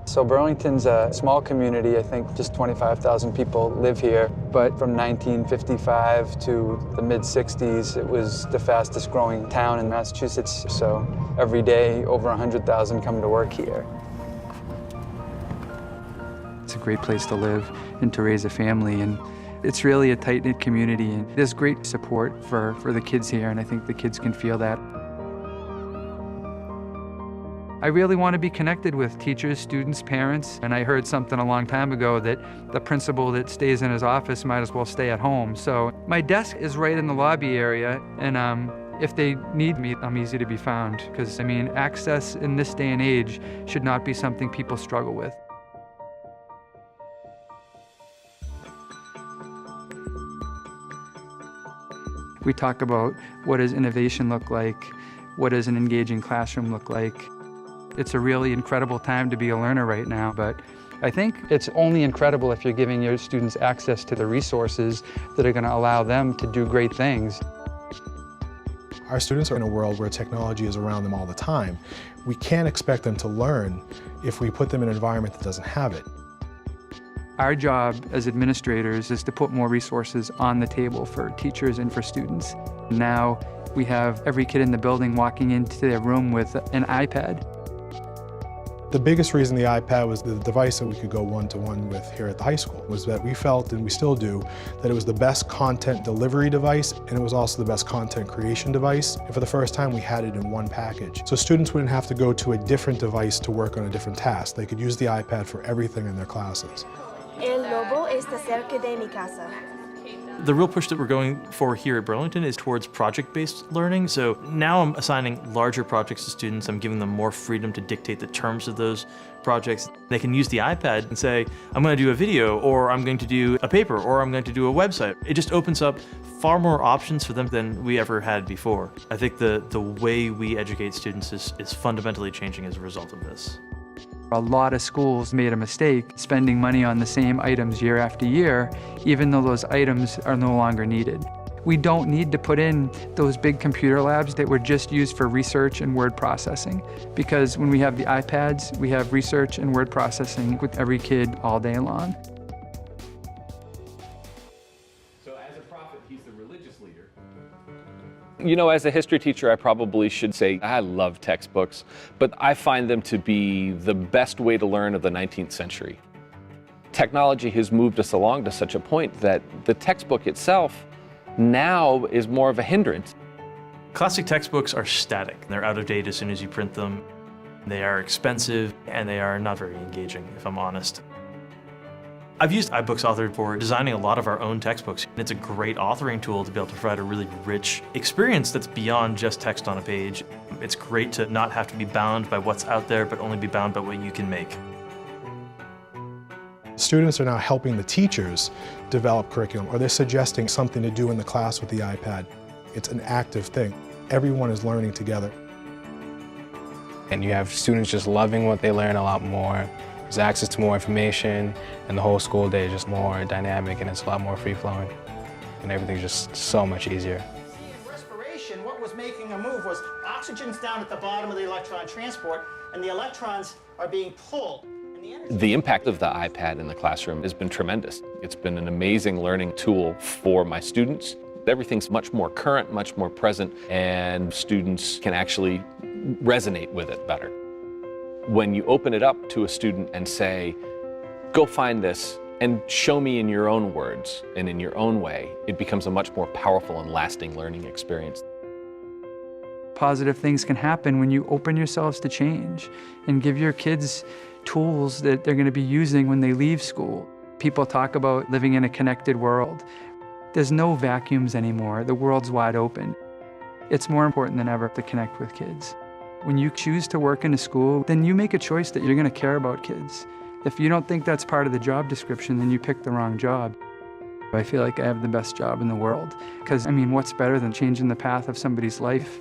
So Burlington's a small community. I think just 25,000 people live here. But from 1955 to the mid-60s, it was the fastest growing town in Massachusetts. So every day, over 100,000 come to work here. It's a great place to live and to raise a family. And it's really a tight-knit community. And there's great support for the kids here, and I think the kids can feel that. I really want to be connected with teachers, students, parents, and I heard something a long time ago that the principal that stays in his office might as well stay at home. So my desk is right in the lobby area, and if they need me, I'm easy to be found. Because, I mean, access in this day and age should not be something people struggle with. We talk about what does innovation look like, what does an engaging classroom look like. It's a really incredible time to be a learner right now, but I think it's only incredible if you're giving your students access to the resources that are going to allow them to do great things. Our students are in a world where technology is around them all the time. We can't expect them to learn if we put them in an environment that doesn't have it. Our job as administrators is to put more resources on the table for teachers and for students. Now we have every kid in the building walking into their room with an iPad. The biggest reason the iPad was the device that we could go one-to-one with here at the high school was that we felt, and we still do, that it was the best content delivery device, and it was also the best content creation device. And for the first time, we had it in one package. So students wouldn't have to go to a different device to work on a different task. They could use the iPad for everything in their classes. El lobo está cerca de mi casa. The real push that we're going for here at Burlington is towards project-based learning. So now I'm assigning larger projects to students. I'm giving them more freedom to dictate the terms of those projects. They can use the iPad and say, I'm going to do a video, or I'm going to do a paper, or I'm going to do a website. It just opens up far more options for them than we ever had before. I think the way we educate students is fundamentally changing as a result of this. A lot of schools made a mistake spending money on the same items year after year, even though those items are no longer needed. We don't need to put in those big computer labs that were just used for research and word processing, because when we have the iPads, we have research and word processing with every kid all day long. So as a prophet, he's the religious leader. You know, as a history teacher, I probably should say I love textbooks, but I find them to be the best way to learn of the 19th century. Technology has moved us along to such a point that the textbook itself now is more of a hindrance. Classic textbooks are static. They're out of date as soon as you print them. They are expensive, and they are not very engaging, if I'm honest. I've used iBooks Authored for designing a lot of our own textbooks. It's a great authoring tool to be able to provide a really rich experience that's beyond just text on a page. It's great to not have to be bound by what's out there, but only be bound by what you can make. Students are now helping the teachers develop curriculum, or they're suggesting something to do in the class with the iPad. It's an active thing. Everyone is learning together. And you have students just loving what they learn a lot more. There's access to more information, and the whole school day is just more dynamic, and it's a lot more free-flowing. And everything's just so much easier. In respiration, what was making a move was oxygen's down at the bottom of the electron transport, and the electrons are being pulled. The impact of the iPad in the classroom has been tremendous. It's been an amazing learning tool for my students. Everything's much more current, much more present, and students can actually resonate with it better. When you open it up to a student and say, go find this and show me in your own words and in your own way, it becomes a much more powerful and lasting learning experience. Positive things can happen when you open yourselves to change and give your kids tools that they're going to be using when they leave school. People talk about living in a connected world. There's no vacuums anymore. The world's wide open. It's more important than ever to connect with kids. When you choose to work in a school, then you make a choice that you're going to care about kids. If you don't think that's part of the job description, then you picked the wrong job. I feel like I have the best job in the world. Because, I mean, what's better than changing the path of somebody's life?